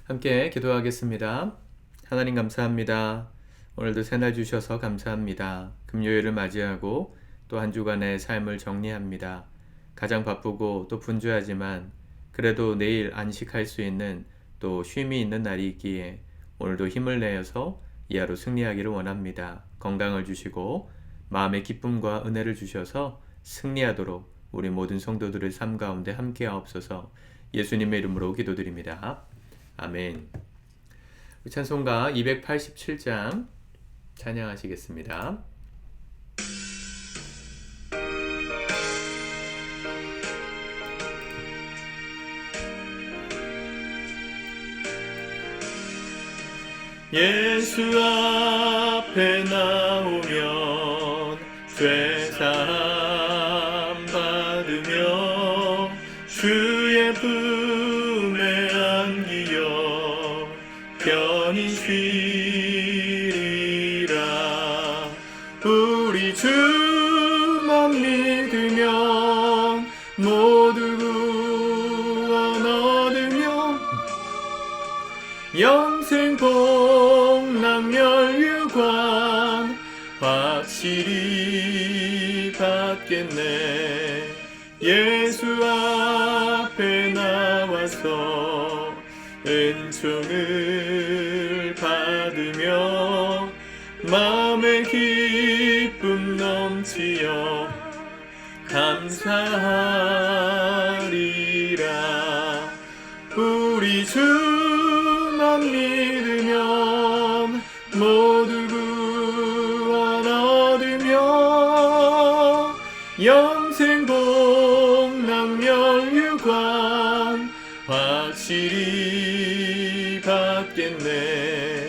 함께 기도하겠습니다. 하나님 감사합니다. 오늘도 새날 주셔서 감사합니다. 금요일을 맞이하고 또 한 주간의 삶을 정리합니다. 가장 바쁘고 또 분주하지만 그래도 내일 안식할 수 있는 또 쉼이 있는 날이 있기에 오늘도 힘을 내어서 이 하루 승리하기를 원합니다. 건강을 주시고 마음의 기쁨과 은혜를 주셔서 승리하도록 우리 모든 성도들의 삶 가운데 함께하옵소서. 예수님의 이름으로 기도드립니다. 아멘. 찬송가 287장 찬양하시겠습니다. 예수 앞에 나오면 죄사함 받으며 주의 품에 안기어 편히 쉬리라. 우리 주만 믿으면 모두 구원 얻으며 영생 복락멸유관 확실히 받겠네. 예수 앞에 나와서 은총을 받으며 마음의 기쁨 넘치어 감사하리라. 우리 주만 믿으면 모두 구원 얻으며 영생 복락멸유관 확실히 받겠네.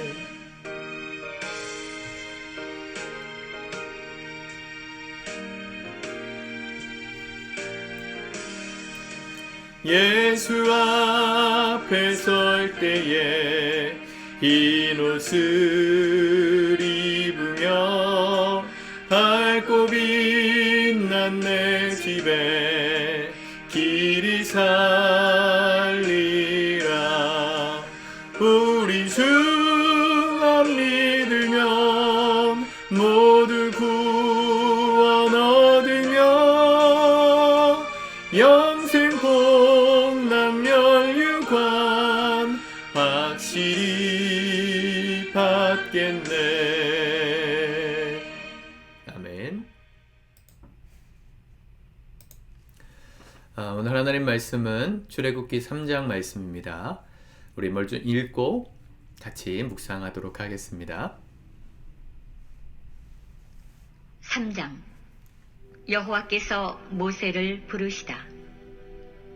예수 앞에 설 때에 흰 옷을 입으며 밝고 빛난 내 집에 길이 살리라. 우리 주만 믿으면 모두 구원 얻으며 영생 복락멸유관 확실히 받겠네. 아멘. 오늘 하나님 말씀은 출애굽기 3장 말씀입니다. 우리 먼저 읽고 같이 묵상하도록 하겠습니다. 3장. 여호와께서 모세를 부르시다.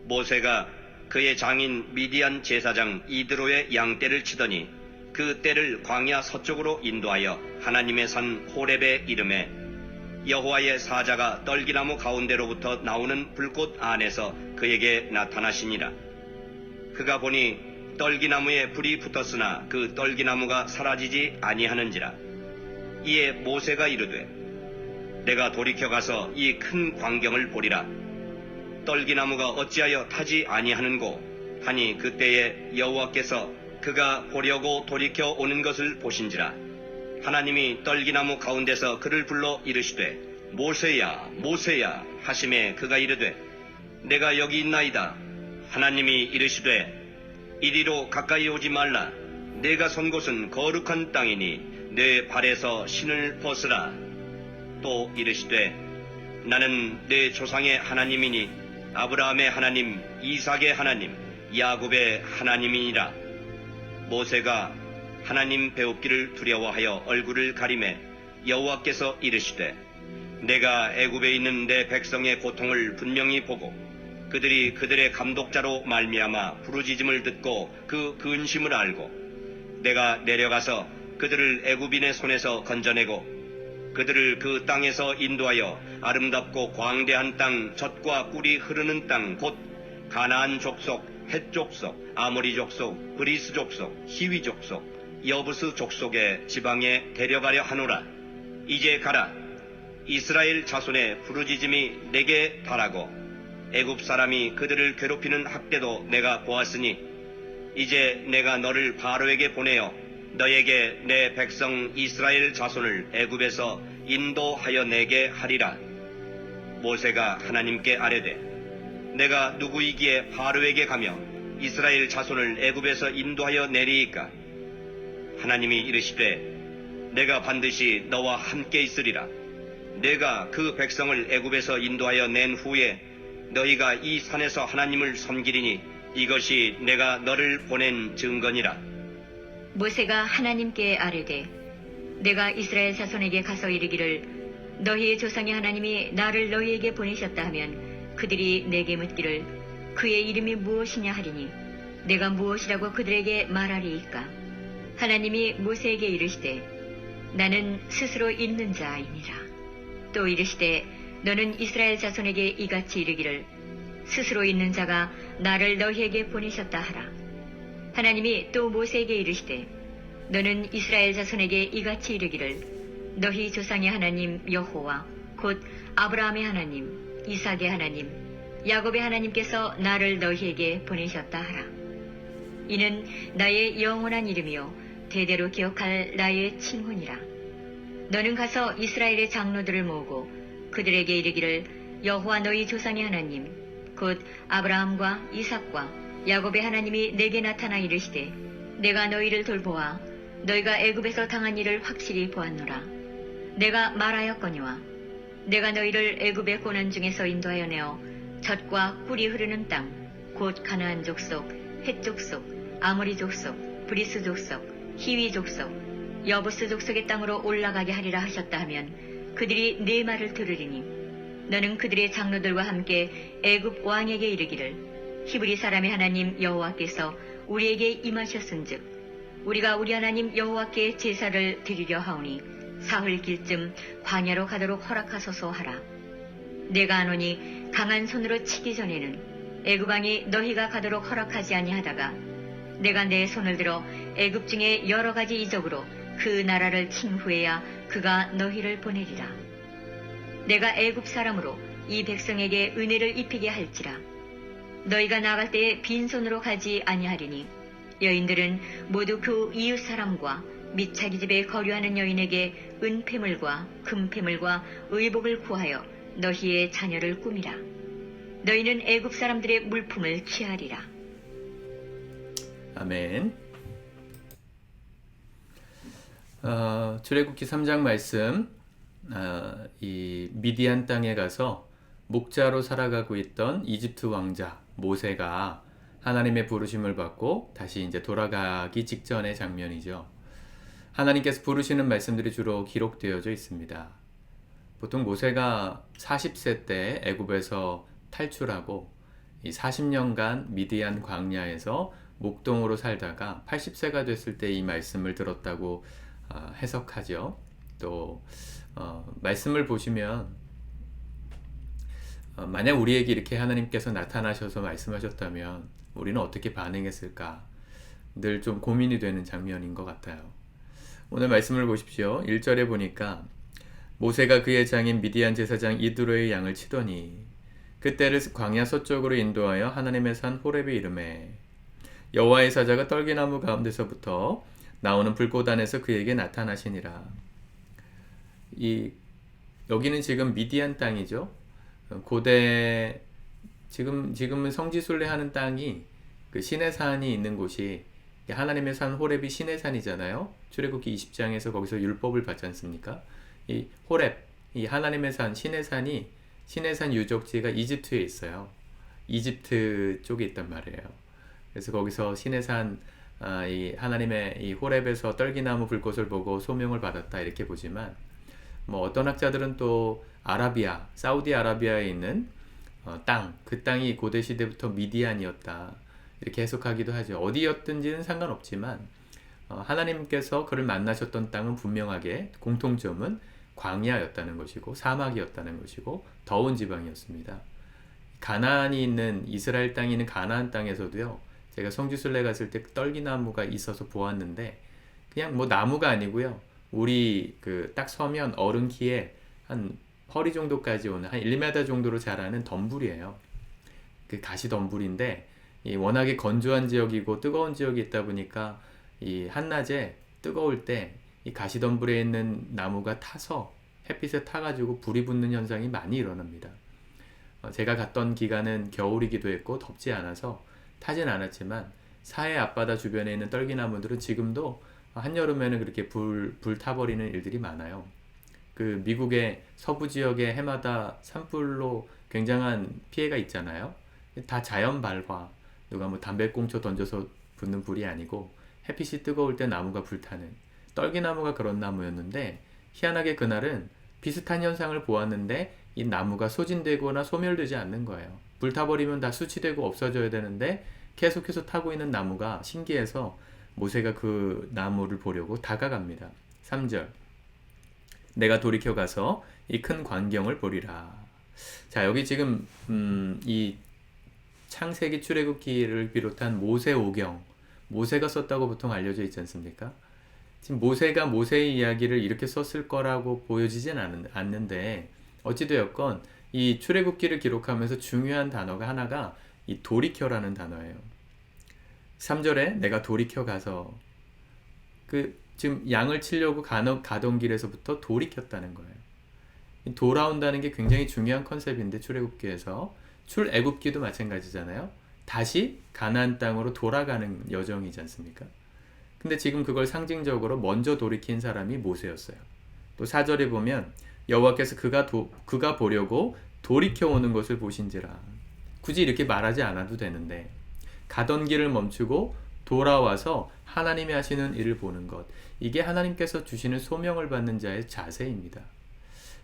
모세가 그의 장인 미디안 제사장 이드로의 양떼를 치더니 그 떼를 광야 서쪽으로 인도하여 하나님의 산 호렙에 이르매 여호와의 사자가 떨기나무 가운데로부터 나오는 불꽃 안에서 그에게 나타나시니라. 그가 보니 떨기나무에 불이 붙었으나 그 떨기나무가 사라지지 아니하는지라. 이에 모세가 이르되 내가 돌이켜 가서 이 큰 광경을 보리라. 떨기나무가 어찌하여 타지 아니하는고 하니 그때에 여호와께서 그가 보려고 돌이켜 오는 것을 보신지라. 하나님이 떨기나무 가운데서 그를 불러 이르시되 모세야 모세야 하시매 그가 이르되 내가 여기 있나이다. 하나님이 이르시되 이리로 가까이 오지 말라. 내가 선 곳은 거룩한 땅이니 내 발에서 신을 벗으라. 또 이르시되 나는 내 조상의 하나님이니 아브라함의 하나님, 이삭의 하나님, 야곱의 하나님이니라. 모세가 하나님 배웁기를 두려워하여 얼굴을 가리매 여호와께서 이르시되 내가 애굽에 있는 내 백성의 고통을 분명히 보고 그들이 그들의 감독자로 말미암아 부르짖음을 듣고 그 근심을 알고 내가 내려가서 그들을 애굽인의 손에서 건져내고 그들을 그 땅에서 인도하여 아름답고 광대한 땅, 젖과 꿀이 흐르는 땅, 곧 가나안 족속, 헷 족속, 아모리 족속, 브리스 족속, 히위 족속, 여부스 족속의 지방에 데려가려 하노라. 이제 가라. 이스라엘 자손의 부르짖음이 내게 달하고 애굽 사람이 그들을 괴롭히는 학대도 내가 보았으니 이제 내가 너를 바로에게 보내어 너에게 내 백성 이스라엘 자손을 애굽에서 인도하여 내게 하리라. 모세가 하나님께 아뢰되 내가 누구이기에 바로에게 가며 이스라엘 자손을 애굽에서 인도하여 내리이까? 하나님이 이르시되 내가 반드시 너와 함께 있으리라. 내가 그 백성을 애굽에서 인도하여 낸 후에 너희가 이 산에서 하나님을 섬기리니 이것이 내가 너를 보낸 증거니라. 모세가 하나님께 아뢰되 내가 이스라엘 자손에게 가서 이르기를 너희의 조상의 하나님이 나를 너희에게 보내셨다 하면 그들이 내게 묻기를 그의 이름이 무엇이냐 하리니 내가 무엇이라고 그들에게 말하리이까? 하나님이 모세에게 이르시되 나는 스스로 있는 자이니라. 또 이르시되 너는 이스라엘 자손에게 이같이 이르기를 스스로 있는 자가 나를 너희에게 보내셨다 하라. 하나님이 또 모세에게 이르시되 너는 이스라엘 자손에게 이같이 이르기를 너희 조상의 하나님 여호와 곧 아브라함의 하나님 이삭의 하나님 야곱의 하나님께서 나를 너희에게 보내셨다 하라. 이는 나의 영원한 이름이요 대대로 기억할 나의 칭훈이라. 너는 가서 이스라엘의 장로들을 모으고 그들에게 이르기를 여호와 너희 조상의 하나님 곧 아브라함과 이삭과 야곱의 하나님이 내게 나타나 이르시되 내가 너희를 돌보아 너희가 애굽에서 당한 일을 확실히 보았노라. 내가 말하였거니와 내가 너희를 애굽의 고난 중에서 인도하여 내어 젖과 꿀이 흐르는 땅 곧 가나안 족속 헷 족속 아모리 족속 브리스 족속 히위 족속 여부스 족속의 땅으로 올라가게 하리라 하셨다 하면 그들이 네 말을 들으리니 너는 그들의 장로들과 함께 애굽 왕에게 이르기를 히브리 사람의 하나님 여호와께서 우리에게 임하셨은즉 우리가 우리 하나님 여호와께 제사를 드리려 하오니 사흘 길쯤 광야로 가도록 허락하소서 하라. 내가 아노니 강한 손으로 치기 전에는 애굽 왕이 너희가 가도록 허락하지 아니하다가 내가 내 손을 들어 애굽 중에 여러 가지 이적으로 그 나라를 친 후에야 그가 너희를 보내리라. 내가 애굽 사람으로 이 백성에게 은혜를 입히게 할지라. 너희가 나갈 때에 빈손으로 가지 아니하리니 여인들은 모두 그 이웃 사람과 및 자기 집에 거류하는 여인에게 은폐물과 금폐물과 의복을 구하여 너희의 자녀를 꾸미라. 너희는 애굽 사람들의 물품을 취하리라. 아멘. 출애굽기 3장 말씀, 이 미디안 땅에 가서 목자로 살아가고 있던 이집트 왕자 모세가 하나님의 부르심을 받고 다시 이제 돌아가기 직전의 장면이죠. 하나님께서 부르시는 말씀들이 주로 기록되어져 있습니다. 보통 모세가 40세 때 애굽에서 탈출하고 이 40년간 미디안 광야에서 목동으로 살다가 80세가 됐을 때 이 말씀을 들었다고 해석하죠. 또 말씀을 보시면 만약 우리에게 이렇게 하나님께서 나타나셔서 말씀하셨다면 우리는 어떻게 반응했을까? 늘 좀 고민이 되는 장면인 것 같아요. 오늘 말씀을 보십시오. 1절에 보니까 모세가 그의 장인 미디안 제사장 이드로의 양을 치더니 그때를 광야 서쪽으로 인도하여 하나님의 산 호렙에 이르매 여호와의 사자가 떨기나무 가운데서부터 나오는 불꽃 안에서 그에게 나타나시니라. 여기는 지금 미디안 땅이죠. 고대 지금은 성지순례하는 땅이 그 시내산이 있는 곳이 하나님의 산 호렙이 시내산이잖아요. 출애굽기 20장에서 거기서 율법을 받지 않습니까? 이 호렙, 이 하나님의 산 시내산이 시내산 유적지가 이집트에 있어요. 이집트 쪽에 있단 말이에요. 그래서 거기서 시내산 이 하나님의 이 호렙에서 떨기나무 불꽃을 보고 소명을 받았다 이렇게 보지만 뭐 어떤 학자들은 또 아라비아, 사우디아라비아에 있는 땅, 그 땅이 고대 시대부터 미디안이었다 이렇게 해석하기도 하죠. 어디였든지는 상관없지만 하나님께서 그를 만나셨던 땅은 분명하게 공통점은 광야였다는 것이고 사막이었다는 것이고 더운 지방이었습니다. 가나안이 있는 이스라엘 땅이 있는 가나안 땅에서도요. 제가 성지순례 갔을 때 떨기나무가 있어서 보았는데 그냥 뭐 나무가 아니고요. 우리 그 딱 서면 어른 키에 한 허리 정도까지 오는 한 1m 정도로 자라는 덤불이에요. 그 가시 덤불인데 이 워낙에 건조한 지역이고 뜨거운 지역이 있다 보니까 이 한낮에 뜨거울 때 이 가시덤불에 있는 나무가 타서 햇빛에 타가지고 불이 붙는 현상이 많이 일어납니다. 제가 갔던 기간은 겨울이기도 했고 덥지 않아서 타진 않았지만 사해 앞바다 주변에 있는 떨기나무들은 지금도 한여름에는 그렇게 불 타버리는 일들이 많아요. 그 미국의 서부 지역의 해마다 산불로 굉장한 피해가 있잖아요. 다 자연 발화, 누가 뭐 담배꽁초 던져서 붙는 불이 아니고 햇빛이 뜨거울 때 나무가 불타는, 떨기나무가 그런 나무였는데 희한하게 그날은 비슷한 현상을 보았는데 이 나무가 소진되거나 소멸되지 않는 거예요. 불타버리면 다 수치되고 없어져야 되는데 계속해서 타고 있는 나무가 신기해서 모세가 그 나무를 보려고 다가갑니다. 3절, 내가 돌이켜 가서 이 큰 광경을 보리라. 자, 여기 지금 이 창세기 출애굽기를 비롯한 모세오경, 모세가 썼다고 보통 알려져 있지 않습니까? 지금 모세가 모세의 이야기를 이렇게 썼을 거라고 보여지진 않는데 어찌되었건 이 출애굽기를 기록하면서 중요한 단어가 하나가 이 돌이켜라는 단어예요. 3절에 내가 돌이켜 가서, 지금 양을 치려고 가던 길에서부터 돌이켰다는 거예요. 돌아온다는 게 굉장히 중요한 컨셉인데 출애굽기에서, 출애굽기도 마찬가지잖아요. 다시 가나안 땅으로 돌아가는 여정이지 않습니까? 근데 지금 그걸 상징적으로 먼저 돌이킨 사람이 모세였어요. 또 4절에 보면 여호와께서 그가 보려고 돌이켜 오는 것을 보신지라. 굳이 이렇게 말하지 않아도 되는데 가던 길을 멈추고 돌아와서 하나님이 하시는 일을 보는 것, 이게 하나님께서 주시는 소명을 받는 자의 자세입니다.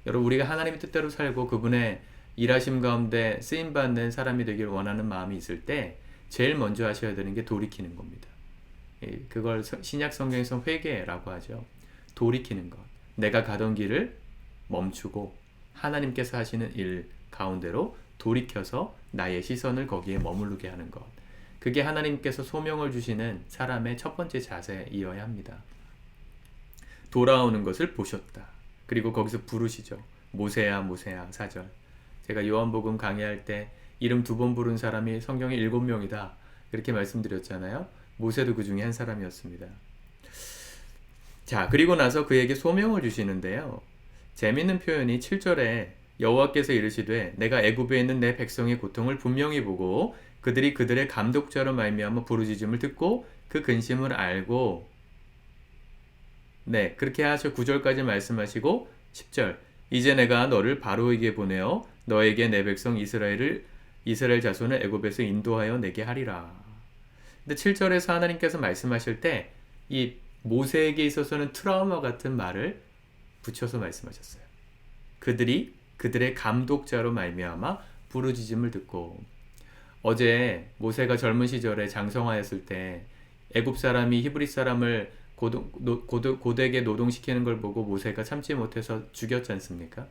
여러분, 우리가 하나님의 뜻대로 살고 그분의 일하심 가운데 쓰임받는 사람이 되길 원하는 마음이 있을 때 제일 먼저 하셔야 되는 게 돌이키는 겁니다. 그걸 신약 성경에서 회개라고 하죠. 돌이키는 것. 내가 가던 길을 멈추고 하나님께서 하시는 일 가운데로 돌이켜서 나의 시선을 거기에 머무르게 하는 것. 그게 하나님께서 소명을 주시는 사람의 첫 번째 자세이어야 합니다. 돌아오는 것을 보셨다. 그리고 거기서 부르시죠. 모세야 모세야. 4절. 제가 요한복음 강의할 때 이름 2번 부른 사람이 성경에 7명이다. 이렇게 말씀드렸잖아요. 모세도 그 중에 한 사람이었습니다. 자, 그리고 나서 그에게 소명을 주시는데요. 재미있는 표현이 7절에 여호와께서 이르시되 내가 애굽에 있는 내 백성의 고통을 분명히 보고 그들이 그들의 감독자로 말미암아 부르짖음을 듣고 그 근심을 알고, 네, 그렇게 하셔 9절까지 말씀하시고 10절, 이제 내가 너를 바로에게 보내어 너에게 내 백성 이스라엘 자손을 애굽에서 인도하여 내게 하리라. 근데 7절에서 하나님께서 말씀하실 때 이 모세에게 있어서는 트라우마 같은 말을 붙여서 말씀하셨어요. 그들이 그들의 감독자로 말미암아 부르짖음을 듣고, 어제 모세가 젊은 시절에 장성하였을 때 애굽 사람이 히브리 사람을 고되게 노동시키는 걸 보고 모세가 참지 못해서 죽였지 않습니까?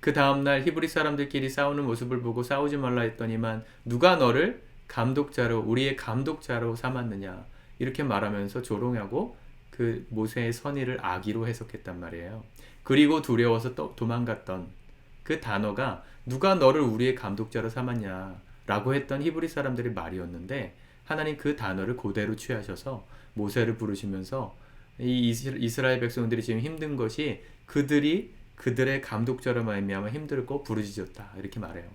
그 다음날 히브리 사람들끼리 싸우는 모습을 보고 싸우지 말라 했더니만 누가 너를 감독자로, 우리의 감독자로 삼았느냐, 이렇게 말하면서 조롱하고 그 모세의 선의를 악의로 해석했단 말이에요. 그리고 두려워서 또 도망갔던 그 단어가 누가 너를 우리의 감독자로 삼았냐 라고 했던 히브리 사람들의 말이었는데, 하나님 그 단어를 그대로 취하셔서 모세를 부르시면서 이 이스라엘 백성들이 지금 힘든 것이 그들이 그들의 감독자로 말미암아 힘들고 부르짖었다, 이렇게 말해요.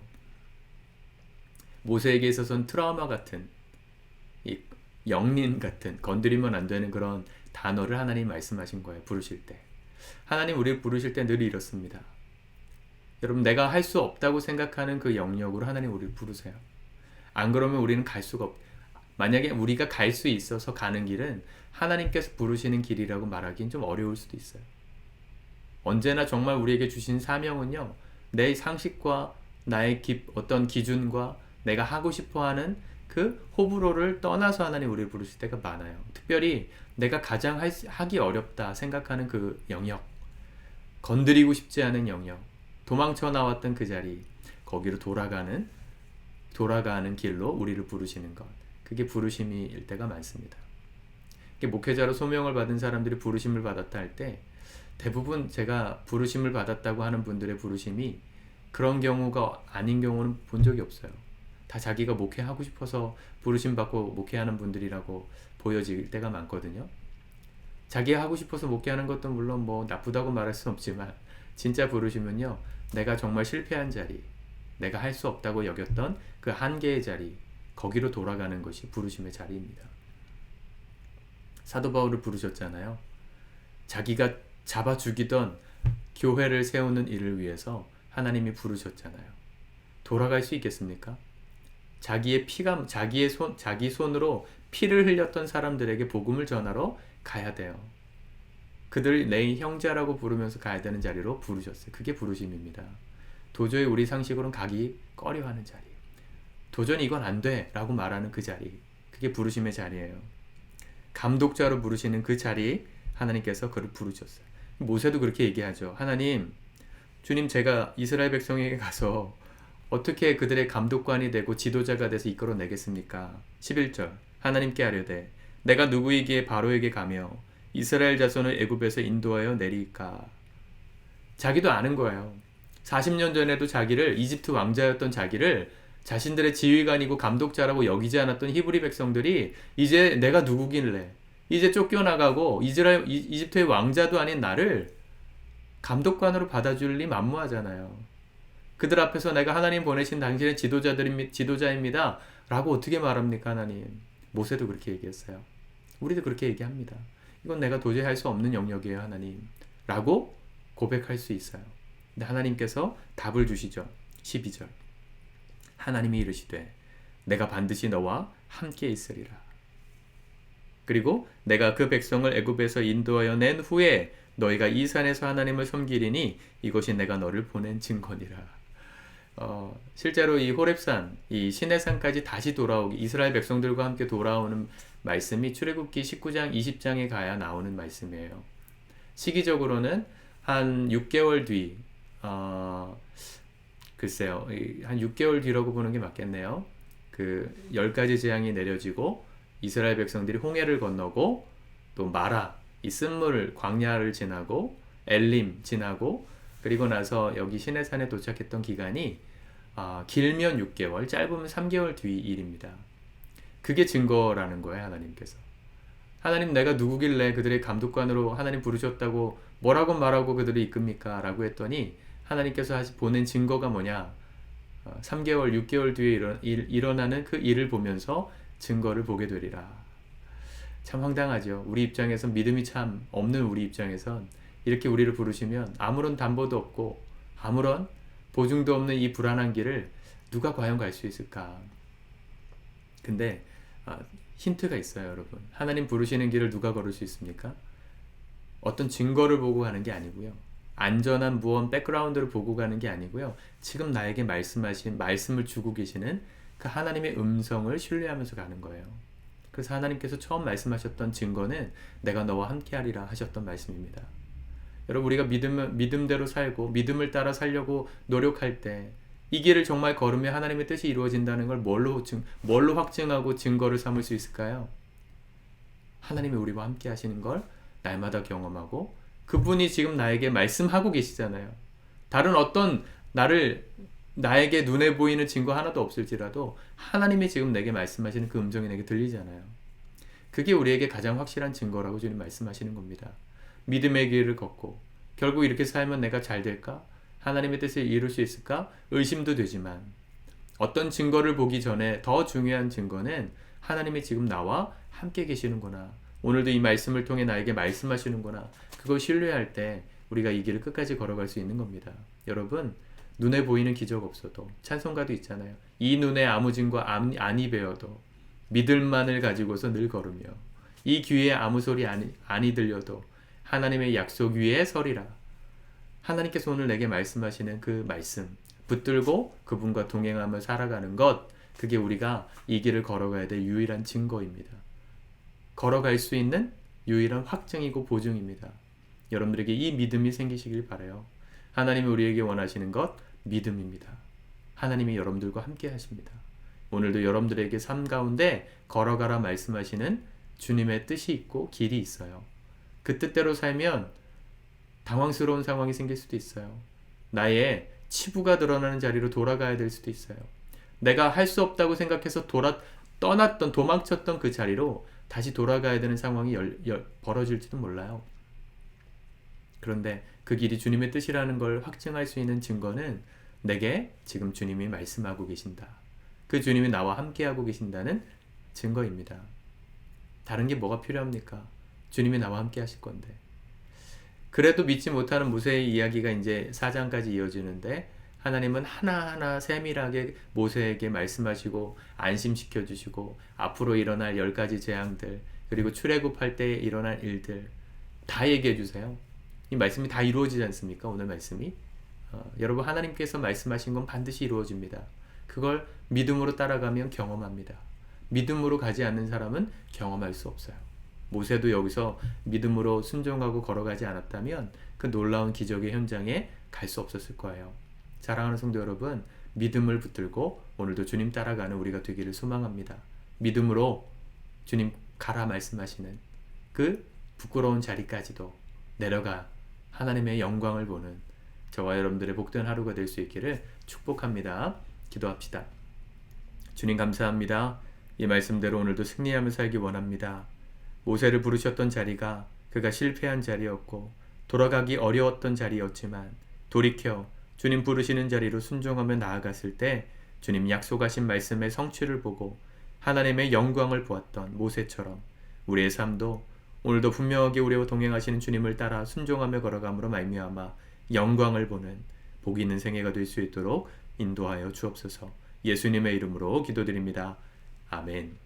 모세에게 있어서는 트라우마 같은, 이 영린 같은, 건드리면 안 되는 그런 단어를 하나님 말씀하신 거예요. 부르실 때. 하나님 우리를 부르실 때 늘 이렇습니다. 여러분, 내가 할 수 없다고 생각하는 그 영역으로 하나님 우리를 부르세요. 안 그러면 우리는 갈 수가 만약에 우리가 갈 수 있어서 가는 길은 하나님께서 부르시는 길이라고 말하기는 좀 어려울 수도 있어요. 언제나 정말 우리에게 주신 사명은요, 내 상식과 나의 어떤 기준과 내가 하고 싶어하는 그 호불호를 떠나서 하나님 우리를 부르실 때가 많아요. 특별히 내가 가장 하기 어렵다 생각하는 그 영역, 건드리고 싶지 않은 영역, 도망쳐 나왔던 그 자리, 거기로 돌아가는 길로 우리를 부르시는 것, 그게 부르심일 때가 많습니다. 목회자로 소명을 받은 사람들이 부르심을 받았다 할 때 대부분 제가 부르심을 받았다고 하는 분들의 부르심이 그런 경우가 아닌 경우는 본 적이 없어요. 다 자기가 목회하고 싶어서 부르심 받고 목회하는 분들이라고 보여질 때가 많거든요. 자기가 하고 싶어서 목회하는 것도 물론 뭐 나쁘다고 말할 수는 없지만 진짜 부르심은요, 내가 정말 실패한 자리, 내가 할 수 없다고 여겼던 그 한계의 자리, 거기로 돌아가는 것이 부르심의 자리입니다. 사도 바울을 부르셨잖아요. 자기가 잡아 죽이던 교회를 세우는 일을 위해서 하나님이 부르셨잖아요. 돌아갈 수 있겠습니까? 자기 손으로 피를 흘렸던 사람들에게 복음을 전하러 가야 돼요. 그들 내 형제라고 부르면서 가야 되는 자리로 부르셨어요. 그게 부르심입니다. 도저히 우리 상식으로는 가기 꺼려하는 자리, 도저히 이건 안 돼 라고 말하는 그 자리, 그게 부르심의 자리예요. 감독자로 부르시는 그 자리, 하나님께서 그를 부르셨어요. 모세도 그렇게 얘기하죠. 하나님, 주님, 제가 이스라엘 백성에게 가서 어떻게 그들의 감독관이 되고 지도자가 돼서 이끌어내겠습니까? 11절, 하나님께 아뢰되 내가 누구이기에 바로에게 가며 이스라엘 자손을 애굽에서 인도하여 내리까? 자기도 아는 거예요. 40년 전에도 자기를, 이집트 왕자였던 자기를 자신들의 지휘관이고 감독자라고 여기지 않았던 히브리 백성들이 이제 내가 누구길래, 이제 쫓겨나가고 이집트의 왕자도 아닌 나를 감독관으로 받아줄 리 만무하잖아요. 그들 앞에서 내가 하나님 보내신 당신의 지도자입니다 라고 어떻게 말합니까? 하나님. 모세도 그렇게 얘기했어요. 우리도 그렇게 얘기합니다. 이건 내가 도저히 할 수 없는 영역이에요, 하나님 라고 고백할 수 있어요. 근데 하나님께서 답을 주시죠. 12절, 하나님이 이르시되 내가 반드시 너와 함께 있으리라. 그리고 내가 그 백성을 애굽에서 인도하여 낸 후에 너희가 이 산에서 하나님을 섬기리니 이것이 내가 너를 보낸 증거니라. 실제로 이 호렙산, 이 시내산까지 다시 돌아오기, 이스라엘 백성들과 함께 돌아오는 말씀이 출애굽기 19장, 20장에 가야 나오는 말씀이에요. 시기적으로는 한 6개월 뒤, 글쎄요, 한 6개월 뒤라고 보는 게 맞겠네요. 그 10가지 재앙이 내려지고 이스라엘 백성들이 홍해를 건너고 또 마라, 이 쓴물 광야를 지나고 엘림 지나고 그리고 나서 여기 시내산에 도착했던 기간이 길면 6개월, 짧으면 3개월 뒤 일입니다. 그게 증거라는 거예요, 하나님께서. 하나님, 내가 누구길래 그들의 감독관으로 하나님 부르셨다고 뭐라고 말하고 그들을 이끕니까? 라고 했더니 하나님께서 보낸 증거가 뭐냐? 3개월, 6개월 뒤에 일어나는 그 일을 보면서 증거를 보게 되리라. 참 황당하죠. 우리 입장에선, 믿음이 참 없는 우리 입장에선 이렇게 우리를 부르시면 아무런 담보도 없고 아무런 보증도 없는 이 불안한 길을 누가 과연 갈 수 있을까? 근데 힌트가 있어요, 여러분. 하나님 부르시는 길을 누가 걸을 수 있습니까? 어떤 증거를 보고 가는 게 아니고요. 안전한 무언 백그라운드를 보고 가는 게 아니고요. 지금 나에게 말씀을 주고 계시는 그 하나님의 음성을 신뢰하면서 가는 거예요. 그래서 하나님께서 처음 말씀하셨던 증거는 내가 너와 함께하리라 하셨던 말씀입니다. 여러분, 우리가 믿음대로 살고 믿음을 따라 살려고 노력할 때 이 길을 정말 걸으면 하나님의 뜻이 이루어진다는 걸 뭘로 확증하고 증거를 삼을 수 있을까요? 하나님이 우리와 함께 하시는 걸 날마다 경험하고 그분이 지금 나에게 말씀하고 계시잖아요. 다른 어떤 나에게 눈에 보이는 증거 하나도 없을지라도 하나님이 지금 내게 말씀하시는 그 음성이 내게 들리잖아요. 그게 우리에게 가장 확실한 증거라고 주님 말씀하시는 겁니다. 믿음의 길을 걷고 결국 이렇게 살면 내가 잘 될까? 하나님의 뜻을 이룰 수 있을까? 의심도 되지만 어떤 증거를 보기 전에 더 중요한 증거는 하나님이 지금 나와 함께 계시는구나. 오늘도 이 말씀을 통해 나에게 말씀하시는구나. 그걸 신뢰할 때 우리가 이 길을 끝까지 걸어갈 수 있는 겁니다. 여러분, 눈에 보이는 기적 없어도 찬송가도 있잖아요. 이 눈에 아무 증거 아니 배어도 믿을만을 가지고서 늘 걸으며 이 귀에 아무 소리 아니 들려도 하나님의 약속 위에 서리라. 하나님께서 오늘 내게 말씀하시는 그 말씀 붙들고 그분과 동행하며 살아가는 것, 그게 우리가 이 길을 걸어가야 될 유일한 증거입니다. 걸어갈 수 있는 유일한 확증이고 보증입니다. 여러분들에게 이 믿음이 생기시길 바라요. 하나님이 우리에게 원하시는 것 믿음입니다. 하나님이 여러분들과 함께 하십니다. 오늘도 여러분들에게 삶 가운데 걸어가라 말씀하시는 주님의 뜻이 있고 길이 있어요. 그 뜻대로 살면 당황스러운 상황이 생길 수도 있어요. 나의 치부가 드러나는 자리로 돌아가야 될 수도 있어요. 내가 할 수 없다고 생각해서 떠났던 도망쳤던 그 자리로 다시 돌아가야 되는 상황이 벌어질지도 몰라요. 그런데 그 길이 주님의 뜻이라는 걸 확증할 수 있는 증거는 내게 지금 주님이 말씀하고 계신다. 그 주님이 나와 함께하고 계신다는 증거입니다. 다른 게 뭐가 필요합니까? 주님이 나와 함께 하실 건데. 그래도 믿지 못하는 모세의 이야기가 이제 4장까지 이어지는데 하나님은 하나하나 세밀하게 모세에게 말씀하시고 안심시켜 주시고 앞으로 일어날 10가지 재앙들 그리고 출애굽할 때 일어날 일들 다 얘기해 주세요. 이 말씀이 다 이루어지지 않습니까? 오늘 말씀이 여러분 하나님께서 말씀하신 건 반드시 이루어집니다. 그걸 믿음으로 따라가면 경험합니다. 믿음으로 가지 않는 사람은 경험할 수 없어요. 모세도 여기서 믿음으로 순종하고 걸어가지 않았다면 그 놀라운 기적의 현장에 갈 수 없었을 거예요. 사랑하는 성도 여러분, 믿음을 붙들고 오늘도 주님 따라가는 우리가 되기를 소망합니다. 믿음으로 주님 가라 말씀하시는 그 부끄러운 자리까지도 내려가 하나님의 영광을 보는 저와 여러분들의 복된 하루가 될 수 있기를 축복합니다. 기도합시다. 주님 감사합니다. 이 말씀대로 오늘도 승리하며 살기 원합니다. 모세를 부르셨던 자리가 그가 실패한 자리였고 돌아가기 어려웠던 자리였지만 돌이켜 주님 부르시는 자리로 순종하며 나아갔을 때 주님 약속하신 말씀의 성취를 보고 하나님의 영광을 보았던 모세처럼 우리의 삶도 오늘도 분명하게 우리와 동행하시는 주님을 따라 순종하며 걸어감으로 말미암아 영광을 보는 복 있는 생애가 될 수 있도록 인도하여 주옵소서. 예수님의 이름으로 기도드립니다. 아멘.